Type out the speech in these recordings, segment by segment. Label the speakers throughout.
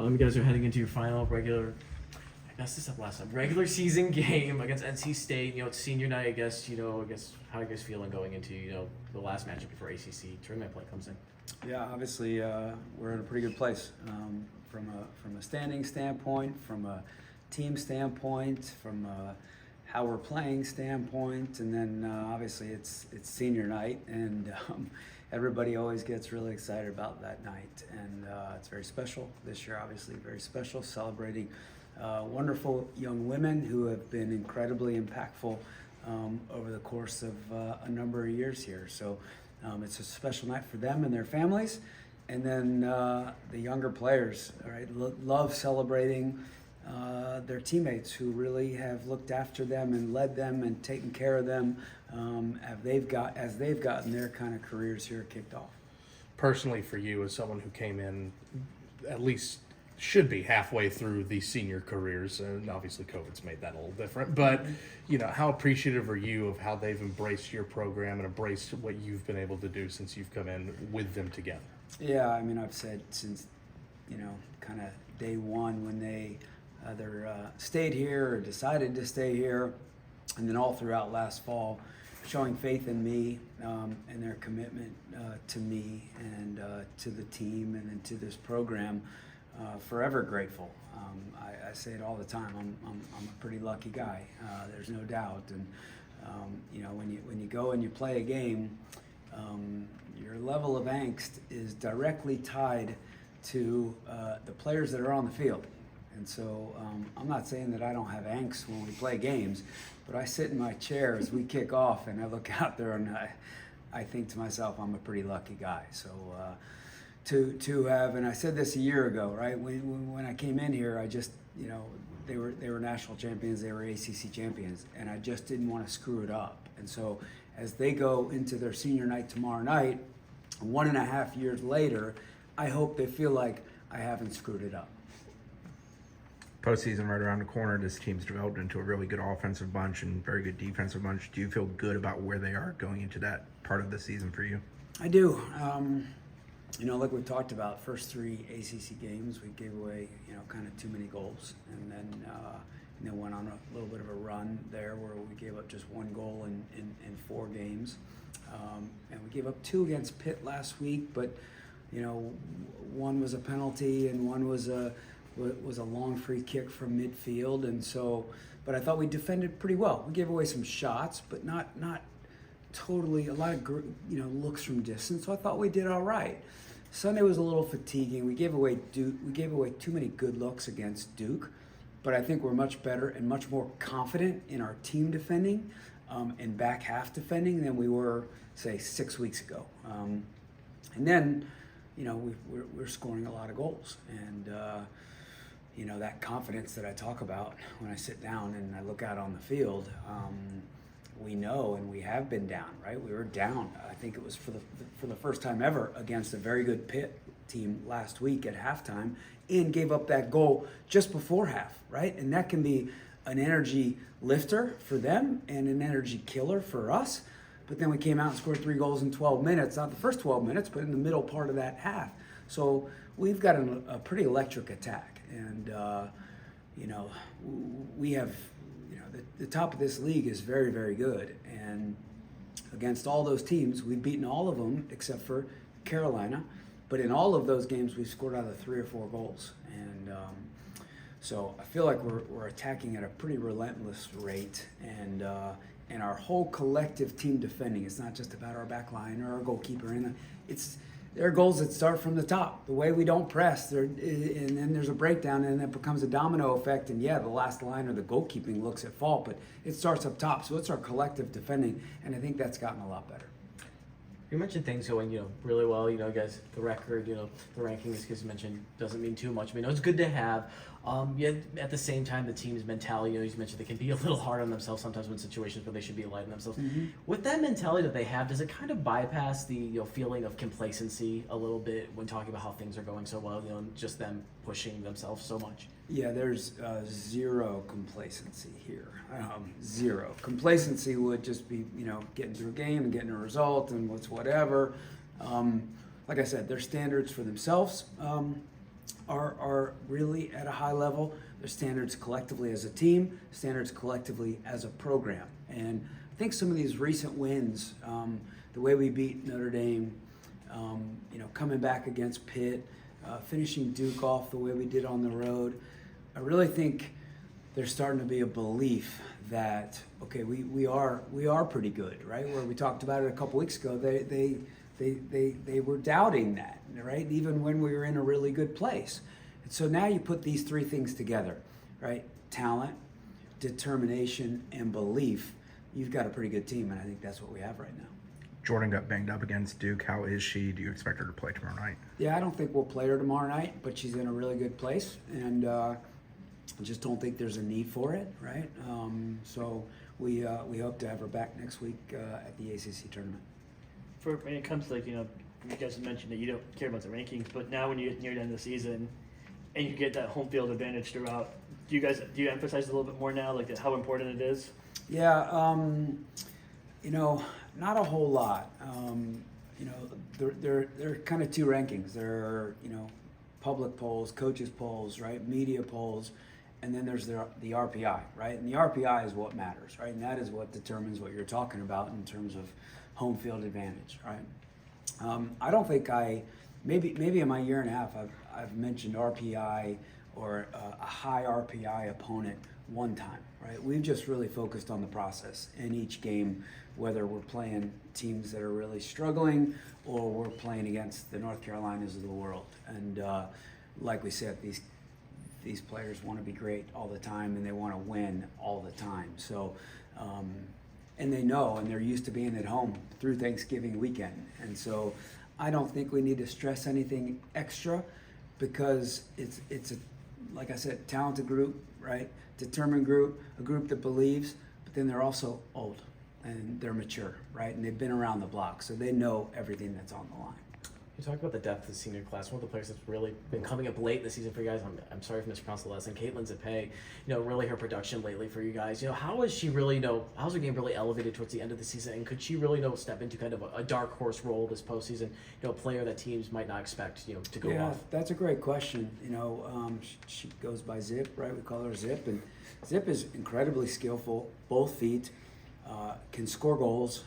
Speaker 1: You guys are heading into your final regular. I messed this up last time. Regular season game against NC State. It's senior night. I guess how are you guys feeling going into the last matchup before ACC tournament play comes in?
Speaker 2: Yeah, obviously we're in a pretty good place from a standing standpoint, from a team standpoint, from how we're playing standpoint, and then obviously it's senior night, and everybody always gets really excited about that night, and it's very special this year. Obviously, very special, celebrating wonderful young women who have been incredibly impactful over the course of a number of years here. So it's a special night for them and their families, and then the younger players. All right, love celebrating their teammates who really have looked after them and led them and taken care of them as they've gotten their kind of careers here kicked off.
Speaker 3: Personally, for you, as someone who came in at least should be halfway through these senior careers, and obviously COVID's made that a little different, but how appreciative are you of how they've embraced your program and embraced what you've been able to do since you've come in with them together?
Speaker 2: Yeah, I mean, I've said since kind of day one when they either stayed here or decided to stay here, and then all throughout last fall, showing faith in me and their commitment to me and to the team and then to this program. Forever grateful. I say it all the time. I'm a pretty lucky guy. There's no doubt. And when you go and you play a game, your level of angst is directly tied to the players that are on the field. And so I'm not saying that I don't have angst when we play games, but I sit in my chair as we kick off and I look out there and I think to myself, I'm a pretty lucky guy. So to have, and I said this a year ago, right? When I came in here, I just, they were national champions, they were ACC champions, and I just didn't want to screw it up. And so as they go into their senior night tomorrow night, 1.5 years later, I hope they feel like I haven't screwed it up.
Speaker 4: Postseason right around the corner. This team's developed into a really good offensive bunch and very good defensive bunch. Do you feel good about where they are going into that part of the season for you?
Speaker 2: I do. Like we talked about, first 3 ACC games, we gave away, kind of too many goals, and then went on a little bit of a run there where we gave up just 1 goal in 4 games, and we gave up 2 against Pitt last week, but 1 was a penalty and 1 was a long free kick from midfield, and so, but I thought we defended pretty well. We gave away some shots, but not totally, a lot of looks from distance. So I thought we did all right. Sunday was a little fatiguing. We gave away too many good looks against Duke, but I think we're much better and much more confident in our team defending and back half defending than we were, say, 6 weeks ago. And then, we're scoring a lot of goals, and that confidence that I talk about when I sit down and I look out on the field. We know, and we have been down, right? We were down. I think it was for the first time ever against a very good Pitt team last week at halftime, and gave up that goal just before half, right? And that can be an energy lifter for them and an energy killer for us. But then we came out and scored 3 goals in 12 minutes, not the first 12 minutes, but in the middle part of that half. So we've got a pretty electric attack, and we have. The top of this league is very, very good, and against all those teams, we've beaten all of them except for Carolina, but in all of those games, we've scored either 3 or 4 goals, and so I feel like we're attacking at a pretty relentless rate, and our whole collective team defending. It's not just about our back line or our goalkeeper, and there are goals that start from the top. The way we don't press, and then there's a breakdown, and it becomes a domino effect. And the last line or the goalkeeping looks at fault, but it starts up top. So it's our collective defending, and I think that's gotten a lot better.
Speaker 1: You mentioned things going, really well. Guys, the record, the rankings, because you mentioned, doesn't mean too much. I mean, it's good to have. Yet at the same time, the team's mentality, you mentioned they can be a little hard on themselves sometimes when situations where they should be light on themselves. Mm-hmm. With that mentality that they have, does it kind of bypass the feeling of complacency a little bit when talking about how things are going so well, and just them pushing themselves so much? Yeah,
Speaker 2: there's zero complacency here. Zero. Complacency would just be, getting through a game and getting a result and whatever. Like I said, they're standards for themselves. are really at a high level. Their standards collectively as a team, standards collectively as a program. And I think some of these recent wins, the way we beat Notre Dame, coming back against Pitt, finishing Duke off the way we did on the road, I really think there's starting to be a belief that, okay, we are pretty good, right? Where we talked about it a couple weeks ago, they were doubting that, right? Even when we were in a really good place. And so now you put these three things together, right? Talent, determination, and belief. You've got a pretty good team, and I think that's what we have right now.
Speaker 4: Jordynn got banged up against Duke. How is she? Do you expect her to play tomorrow night?
Speaker 2: Yeah, I don't think we'll play her tomorrow night, but she's in a really good place, and I just don't think there's a need for it, right? So we hope to have her back next week at the ACC tournament.
Speaker 5: When it comes to, you guys have mentioned that you don't care about the rankings, but now when you get near the end of the season and you get that home field advantage throughout, do you emphasize a little bit more now, like how important it is?
Speaker 2: Yeah, not a whole lot. There are kind of two rankings. There are, public polls, coaches polls, right, media polls, and then there's the RPI, right? And the RPI is what matters, right? And that is what determines what you're talking about in terms of home field advantage, right? I don't think maybe in my year and a half I've mentioned RPI or a high RPI opponent one time, right? We've just really focused on the process in each game, whether we're playing teams that are really struggling or we're playing against the North Carolinas of the world. And like we said, these players want to be great all the time and they want to win all the time. So, and they know, and they're used to being at home through Thanksgiving weekend. And so I don't think we need to stress anything extra because it's a, like I said, talented group, right? Determined group, a group that believes, but then they're also old and they're mature, right? And they've been around the block, so they know everything that's on the line.
Speaker 1: You talk about the depth of the senior class. One of the players that's really been coming up late this season for you guys, I'm sorry if I mispronounced the last name, Caitlin Zapay, really her production lately for you guys. How is she really, how's her game really elevated towards the end of the season? And could she really, step into kind of a dark horse role this postseason, a player that teams might not expect, to go off?
Speaker 2: That's a great question. She goes by Zip, right? We call her Zip. And Zip is incredibly skillful, both feet, can score goals,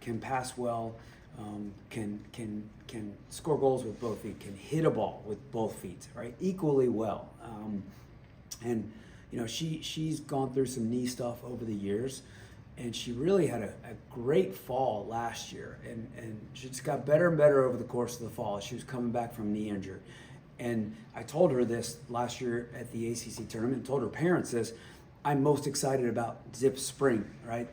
Speaker 2: can pass well, can score goals with both feet, can hit a ball with both feet, right? Equally well. And she's gone through some knee stuff over the years, and she really had a great fall last year, and she just got better and better over the course of the fall. She was coming back from knee injury. And I told her this last year at the ACC tournament, told her parents this, I'm most excited about Zip's spring, right?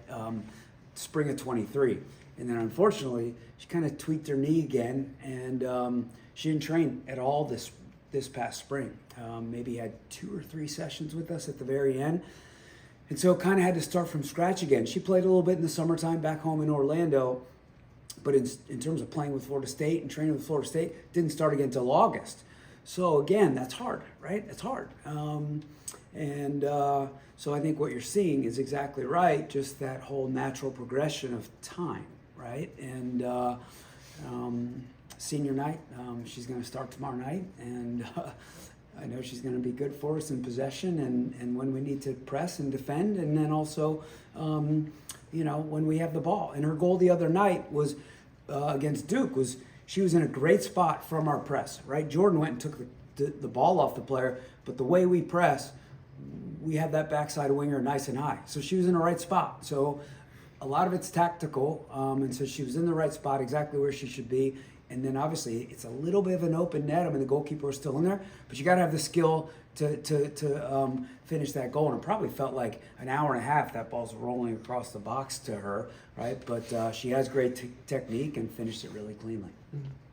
Speaker 2: Spring of 23. And then unfortunately, she kind of tweaked her knee again, and she didn't train at all this past spring. Maybe had 2 or 3 sessions with us at the very end. And so kind of had to start from scratch again. She played a little bit in the summertime back home in Orlando, but in terms of playing with Florida State and training with Florida State, didn't start again until August. So again, that's hard, right? It's hard. So I think what you're seeing is exactly right, just that whole natural progression of time, right? And senior night, she's going to start tomorrow night, and I know she's going to be good for us in possession and when we need to press and defend, and then also, when we have the ball. And her goal the other night was against Duke was she was in a great spot from our press, right? Jordynn went and took the ball off the player, but the way we press, we have that backside winger nice and high. So she was in the right spot. So a lot of it's tactical, and so she was in the right spot, exactly where she should be. And then obviously it's a little bit of an open net. I mean, the goalkeeper is still in there, but you got to have the skill to finish that goal. And it probably felt like an hour and a half that ball's rolling across the box to her, right? But she has great technique and finished it really cleanly.
Speaker 1: Mm-hmm.